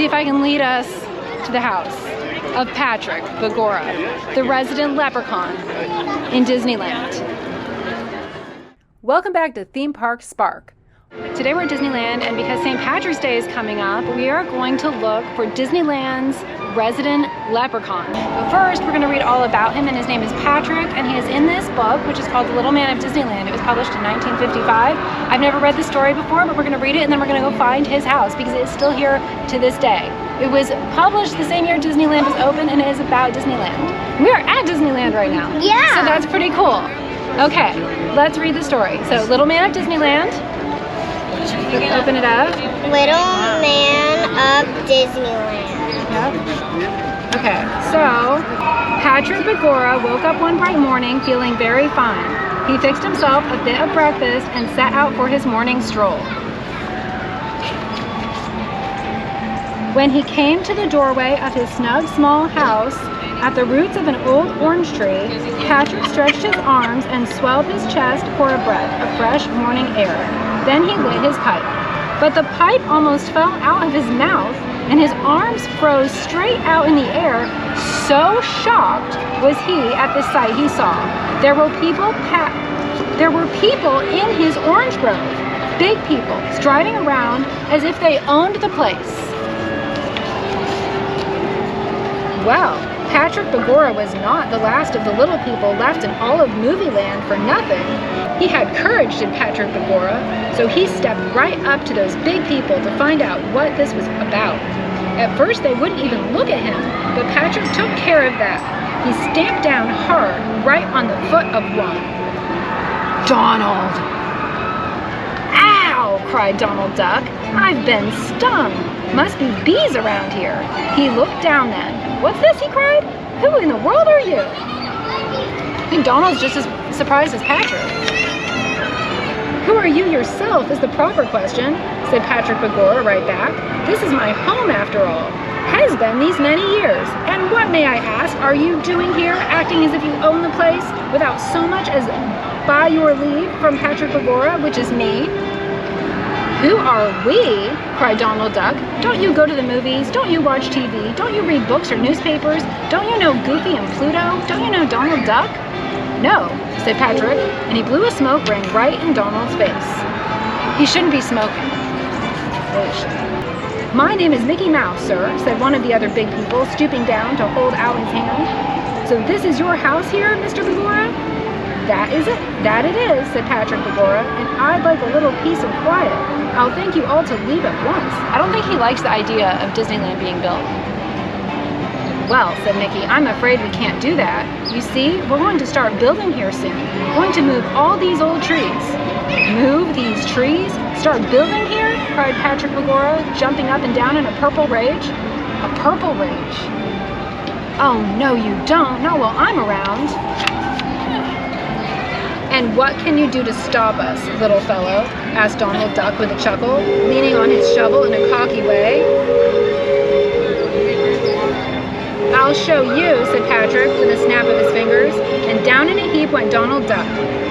see if I can lead us to the house of Patrick Begorra, the resident leprechaun in Disneyland. Welcome back to Theme Park Spark. Today we're at Disneyland, and because St. Patrick's Day is coming up, we are going to look for Disneyland's resident leprechaun. But first, we're going to read all about him, and his name is Patrick, and he is in this book, which is called The Little Man of Disneyland. It was published in 1955. I've never read this story before, but we're going to read it, and then we're going to go find his house, because it is still here to this day. It was published the same year Disneyland was open, and it is about Disneyland. We are at Disneyland right now. Yeah! So that's pretty cool. Okay, let's read the story. So, Little Man of Disneyland. Let's open it up. Little Man of Disneyland. Yep. Okay, so Patrick Begorra woke up one bright morning feeling very fine. He fixed himself a bit of breakfast and set out for his morning stroll. When he came to the doorway of his snug small house at the roots of an old orange tree, Patrick stretched his arms and swelled his chest for a breath of fresh morning air. Then he lit his pipe. But the pipe almost fell out of his mouth, and his arms froze straight out in the air. So shocked was he at the sight he saw. There were people in his orange grove, big people, striding around as if they owned the place. Well, Patrick Begorra was not the last of the little people left in all of Movieland for nothing. He had courage, did Patrick Begorra, so he stepped right up to those big people to find out what this was about. At first, they wouldn't even look at him, but Patrick took care of that. He stamped down hard, right on the foot of one. Donald! Ow! Cried Donald Duck. I've been stung. Must be bees around here. He looked down then. What's this? He cried. Who in the world are you? I think Donald's just as surprised as Patrick. Who are you yourself is the proper question, said Patrick Begorra right back. This is my home after all. Has been these many years. And what, may I ask, are you doing here, acting as if you own the place without so much as by your leave from Patrick Begorra, which is me? Who are we? Cried Donald Duck. Don't you go to the movies? Don't you watch TV? Don't you read books or newspapers? Don't you know Goofy and Pluto? Don't you know Donald Duck? No, said Patrick, and he blew a smoke ring right in Donald's face. He shouldn't be smoking. Really shouldn't. My name is Mickey Mouse, sir, said one of the other big people, stooping down to hold out his hand. So this is your house here, Mr. Begorra? That is it. That it is, said Patrick Begorra, and I'd like a little peace and quiet. I'll thank you all to leave at once. I don't think he likes the idea of Disneyland being built. Well, said Mickey, I'm afraid we can't do that. You see, we're going to start building here soon. We're going to move all these old trees. Move these trees? Start building here? Cried Patrick Begorra, jumping up and down in a purple rage. A purple rage? Oh, no you don't. Not while I'm around. And what can you do to stop us, little fellow? Asked Donald Duck with a chuckle, leaning on his shovel in a cocky way. I'll show you, said Patrick with a snap of his fingers, and down in a heap went Donald Duck,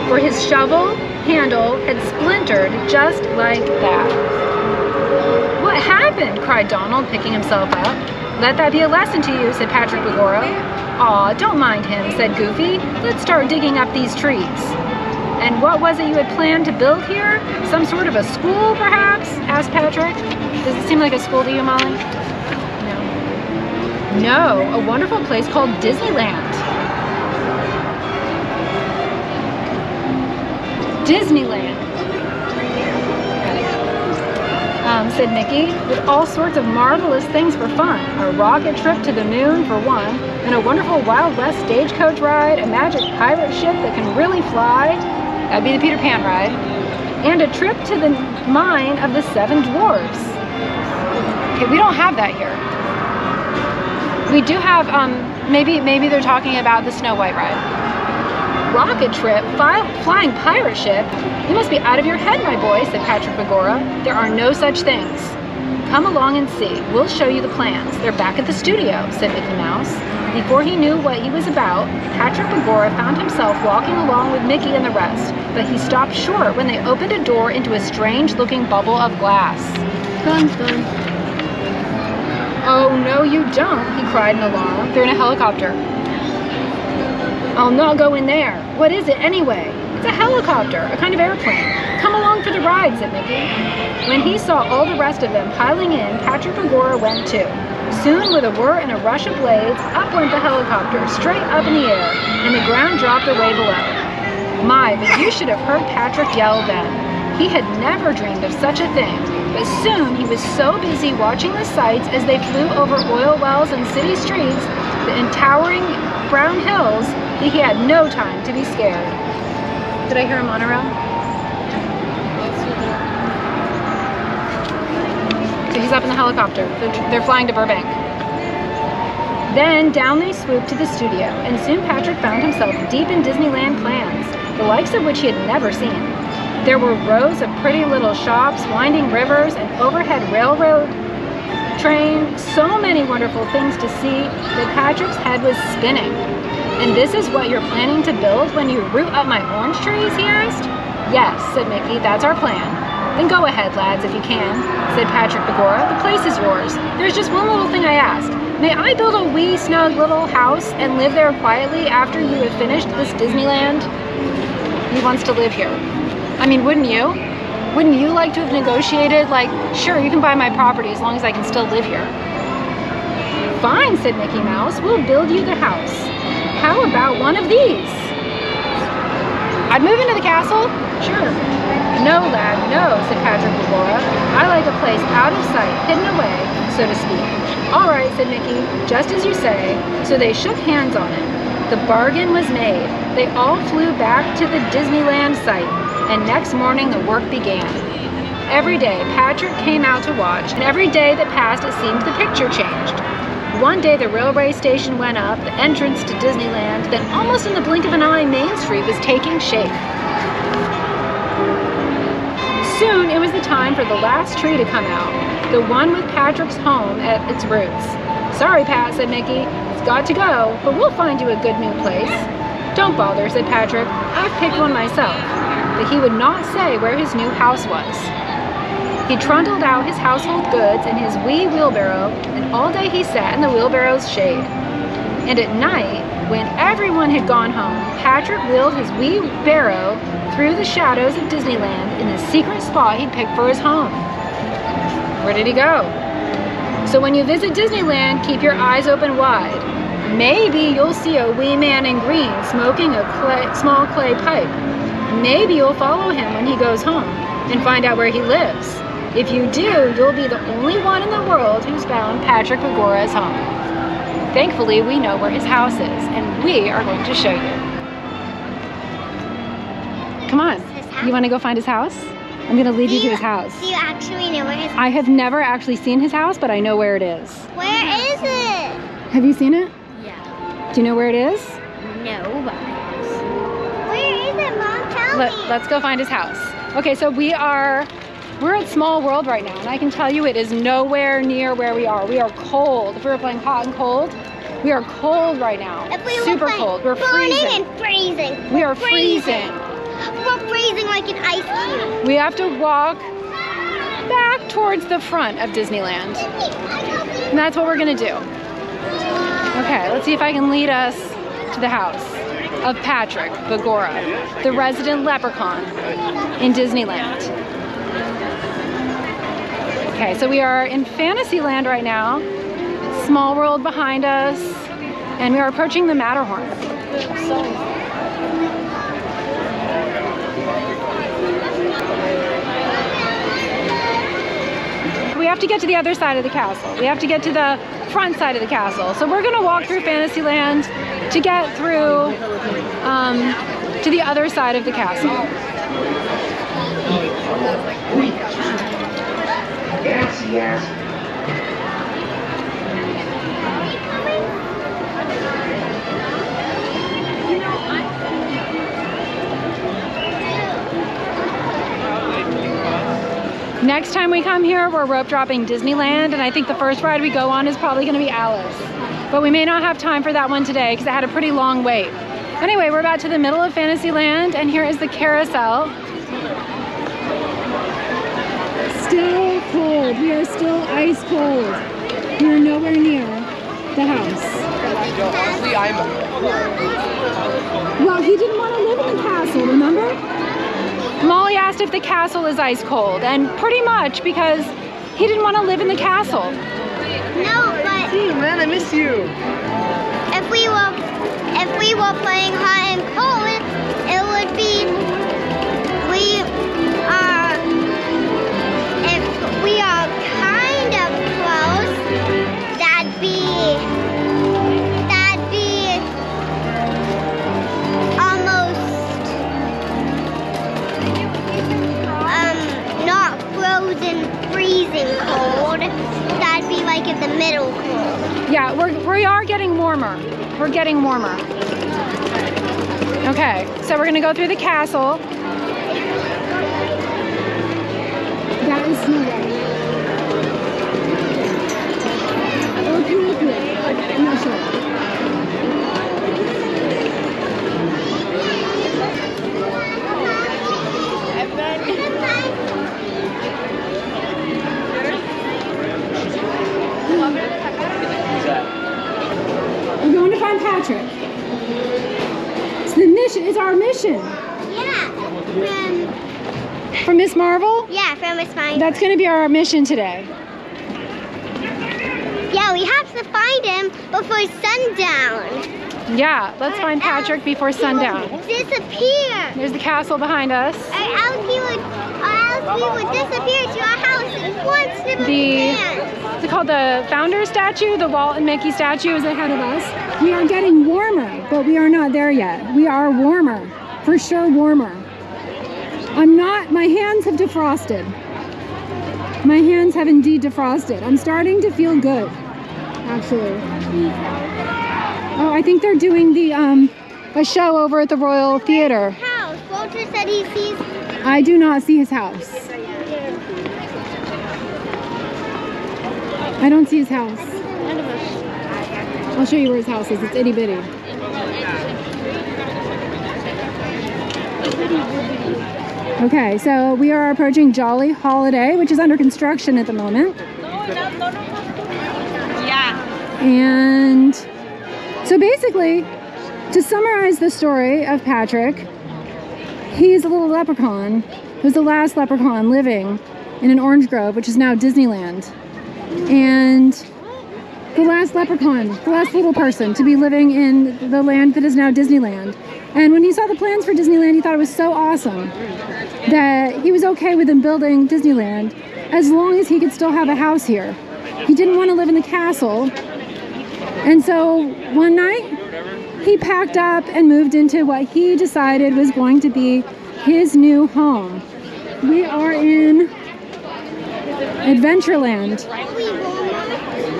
for his shovel handle had splintered just like that. What happened? Cried Donald, picking himself up. Let that be a lesson to you, said Patrick Begorra. Aw, don't mind him, said Goofy. Let's start digging up these trees. And what was it you had planned to build here? Some sort of a school, perhaps? Asked Patrick. Does it seem like a school to you, Molly? No, a wonderful place called Disneyland. Disneyland, said Mickey, with all sorts of marvelous things for fun. A rocket trip to the moon, for one, and a wonderful Wild West stagecoach ride, a magic pirate ship that can really fly. That'd be the Peter Pan ride. And a trip to the mine of the 7 dwarves. Okay, we don't have that here. We do have, maybe they're talking about the Snow White ride. Rocket trip? Flying pirate ship? You must be out of your head, my boy, said Patrick Begorra. There are no such things. Come along and see. We'll show you the plans. They're back at the studio, said Mickey Mouse. Before he knew what he was about, Patrick Begorra found himself walking along with Mickey and the rest, but he stopped short when they opened a door into a strange-looking bubble of glass. Dun, dun. Oh, no, you don't, he cried in alarm. They're in a helicopter. I'll not go in there. What is it anyway? It's a helicopter, a kind of airplane. Come along for the ride, said Mickey. When he saw all the rest of them piling in, Patrick Begorra went too. Soon, with a whir and a rush of blades, up went the helicopter, straight up in the air, and the ground dropped away below. My, but you should have heard Patrick yell then. He had never dreamed of such a thing, but soon he was so busy watching the sights as they flew over oil wells and city streets and towering brown hills that he had no time to be scared. Did I hear a monorail? So he's up in the helicopter. They're flying to Burbank. Then down they swooped to the studio, and soon Patrick found himself deep in Disneyland plans, the likes of which he had never seen. There were rows of pretty little shops, winding rivers, an overhead railroad train, so many wonderful things to see that Patrick's head was spinning. And this is what you're planning to build when you root up my orange trees, he asked. Yes, said Mickey, that's our plan. Then go ahead, lads, if you can, said Patrick Begorra. The place is yours. There's just one little thing I asked. May I build a wee, snug little house and live there quietly after you have finished this Disneyland? He wants to live here. I mean, wouldn't you? Wouldn't you like to have negotiated, like, sure, you can buy my property as long as I can still live here? Fine, said Mickey Mouse. We'll build you the house. How about one of these? I'd move into the castle? Sure. No, lad, no, said Patrick Begorra. I like a place out of sight, hidden away, so to speak. All right, said Mickey, just as you say. So they shook hands on it. The bargain was made. They all flew back to the Disneyland site, and next morning the work began. Every day Patrick came out to watch, and every day that passed it seemed the picture changed. One day the railway station went up, the entrance to Disneyland, then almost in the blink of an eye, Main Street was taking shape. Soon it was the time for the last tree to come out, the one with Patrick's home at its roots. Sorry, Pat, said Mickey, it's got to go, but we'll find you a good new place. Don't bother, said Patrick, I've picked one myself. But he would not say where his new house was. He trundled out his household goods in his wee wheelbarrow, and all day he sat in the wheelbarrow's shade. And at night, when everyone had gone home, Patrick wheeled his wee barrow through the shadows of Disneyland in the secret spot he'd picked for his home. Where did he go? So when you visit Disneyland, keep your eyes open wide. Maybe you'll see a wee man in green smoking a small clay pipe. Maybe you'll follow him when he goes home and find out where he lives. If you do, you'll be the only one in the world who's found Patrick Begorra's home. Thankfully, we know where his house is, and we are going to show you. Come on, you want to go find his house? I'm going to lead you to his house. Do you actually know where his house is? I have never actually seen his house, but I know where it is. Where is it? Have you seen it? Yeah. Do you know where it is? No, but where is it, Mom? Tell me. Let's go find his house. Okay, so we're at Small World right now, and I can tell you it is nowhere near where we are. We are cold. If we were playing hot and cold, we are cold right now. If we super were cold. We're burning freezing. and freezing. We are freezing. We're freezing like an ice cube. We have to walk back towards the front of Disneyland. And that's what we're gonna do. Okay, let's see if I can lead us to the house of Patrick Begorra, the resident leprechaun in Disneyland. Okay, so we are in Fantasyland right now. Small World behind us, and we are approaching the Matterhorn. We have to get to the other side of the castle. We have to get to the front side of the castle. So we're gonna walk through Fantasyland to get through to the other side of the castle. Yes, yes. Next time we come here, we're rope dropping Disneyland, and I think the first ride we go on is probably gonna be Alice. But we may not have time for that one today because it had a pretty long wait. Anyway, we're about to the middle of Fantasyland, and here is the carousel. Still cold. We are still ice cold. We are nowhere near honestly, I'm. Well, he didn't want to live in the castle, remember? Molly asked if the castle is ice cold, and pretty much because he didn't want to live in the castle. No, but Hey, man, I miss you. if we were playing hot and cold, it would be if we are kind of close, that'd be almost not frozen freezing cold. That'd be like in the middle cold. Yeah, we are getting warmer. We're getting warmer. Okay, so we're gonna go through the castle. That is Snow White. Okay. I'm not sure. We're going to find Patrick. It's the mission. It's our mission. Yeah. For Miss Marvel? Yeah, from Miss Mine. That's going to be our mission today. Yeah, we have to find him before sundown. Yeah, let's find Patrick before sundown. Disappear. There's the castle behind us. Or else we would disappear to our house in one snip of the hand. What's it called? The founder statue, the Walt and Mickey statue is ahead of us. We are getting warmer, but we are not there yet. We are warmer, for sure warmer. My hands have defrosted. My hands have indeed defrosted. I'm starting to feel good, actually. Oh, I think they're doing a show over at the Royal Theater. House. Walter said he sees. I do not see his house. I don't see his house. I'll show you where his house is. It's itty bitty. Okay, so we are approaching Jolly Holiday, which is under construction at the moment. Yeah. And so basically, to summarize the story of Patrick, he's a little leprechaun who's the last leprechaun living in an orange grove, which is now Disneyland. And the last leprechaun, the last little person to be living in the land that is now Disneyland. And when he saw the plans for Disneyland, he thought it was so awesome that he was okay with them building Disneyland as long as he could still have a house here. He didn't want to live in the castle. And so one night, he packed up and moved into what he decided was going to be his new home. We are in Adventureland.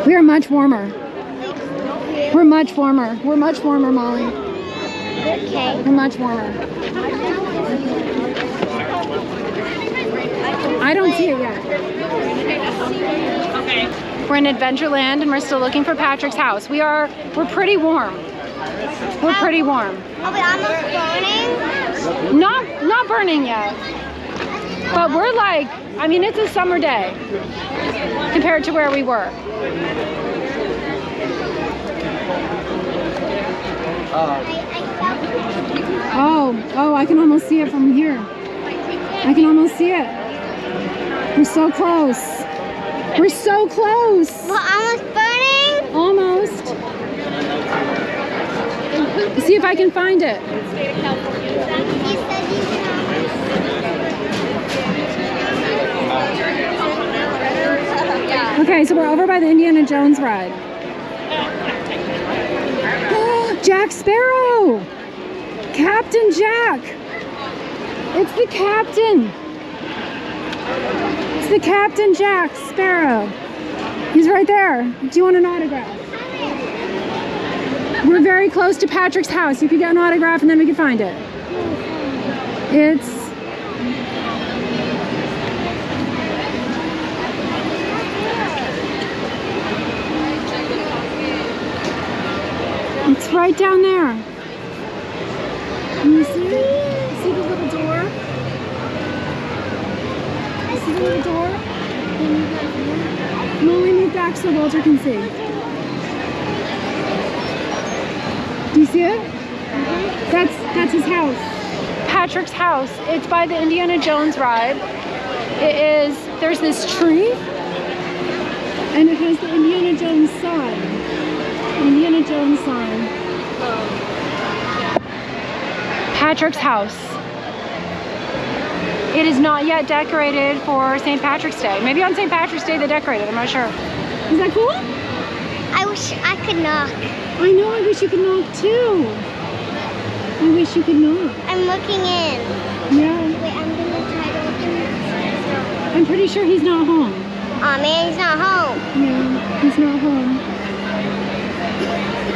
We are much warmer. We're much warmer. We're much warmer, Molly. Okay. We're much warmer. I don't see it yet. We're in Adventureland and we're still looking for Patrick's house. We're pretty warm. We're pretty warm. Are we almost burning? Not burning yet. But we're like, I mean, it's a summer day compared to where we were. Oh, I can almost see it from here. I can almost see it. We're so close. We're so close. We're almost burning? Almost. See if I can find it. He said he Okay, so we're over by the Indiana Jones ride. Jack Sparrow! Captain Jack! It's the captain! It's the Captain Jack Sparrow. He's right there. Do you want an autograph? We're very close to Patrick's house. You could get an autograph and then we can find it. It's right down there. Can you see it? See the little door? See the little door? Molly, move back so Walter can see. Do you see it? That's his house. Patrick's house. It's by the Indiana Jones ride. There's this tree, and it has the Indiana Jones sign. Indiana Jones sign. Patrick's house. It is not yet decorated for St. Patrick's Day. Maybe on St. Patrick's Day they decorate it, I'm not sure. Is that cool? I wish I could knock. I know, I wish you could knock too. I wish you could knock. I'm looking in. Yeah. Wait, I'm gonna try to open this. I'm pretty sure he's not home. Aw man, he's not home. Yeah, he's not home.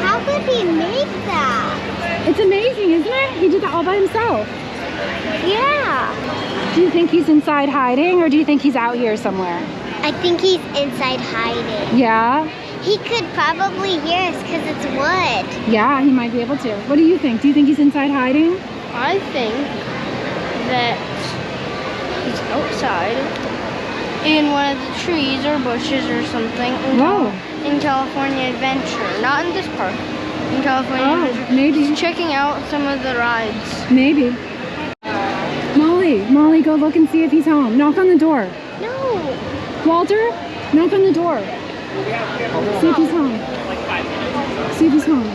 How could he make that? It's amazing, isn't it? He did that all by himself. Yeah. Do you think he's inside hiding, or do you think he's out here somewhere? I think he's inside hiding. Yeah? He could probably hear us because it's wood. Yeah, he might be able to. What do you think? Do you think he's inside hiding? I think that he's outside in one of the trees or bushes or something in California Adventure. Not in this park. In California Adventure. Maybe. He's checking out some of the rides. Maybe. Molly, go look and see if he's home. Knock on the door. No. Walter, knock on the door. See if he's home. See if he's home.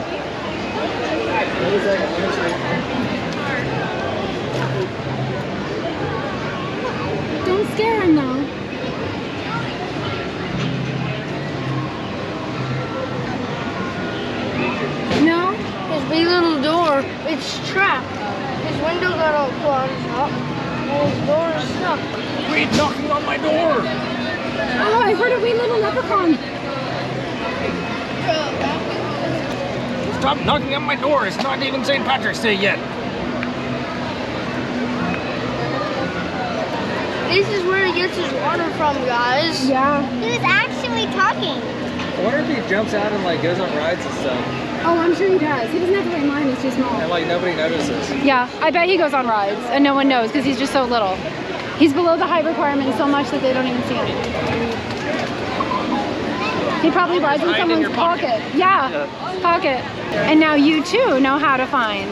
Don't scare him though. No? His big little door, it's trapped. His window got all clogged up, and his door is stuck. Quit knocking on my door! Oh, I heard a wee little leprechaun. Stop knocking on my door. It's not even St. Patrick's Day yet. This is where he gets his water from, guys. Yeah. He was actually talking. I wonder if he jumps out and like goes on rides and stuff, Oh, I'm sure he does. He doesn't have to wait in line, he's too small. and like nobody notices. Yeah, I bet he goes on rides and no one knows because he's just so little. He's below the height requirement so much that they don't even see him. He probably rides in Right in someone's your pocket. Yeah, pocket. And now you too know how to find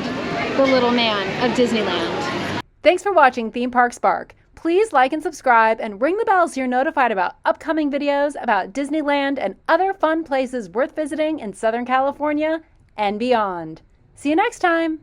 the Little Man of Disneyland. Thanks for watching Theme Park Spark. Please like and subscribe and ring the bell so you're notified about upcoming videos about Disneyland and other fun places worth visiting in Southern California and beyond. See you next time.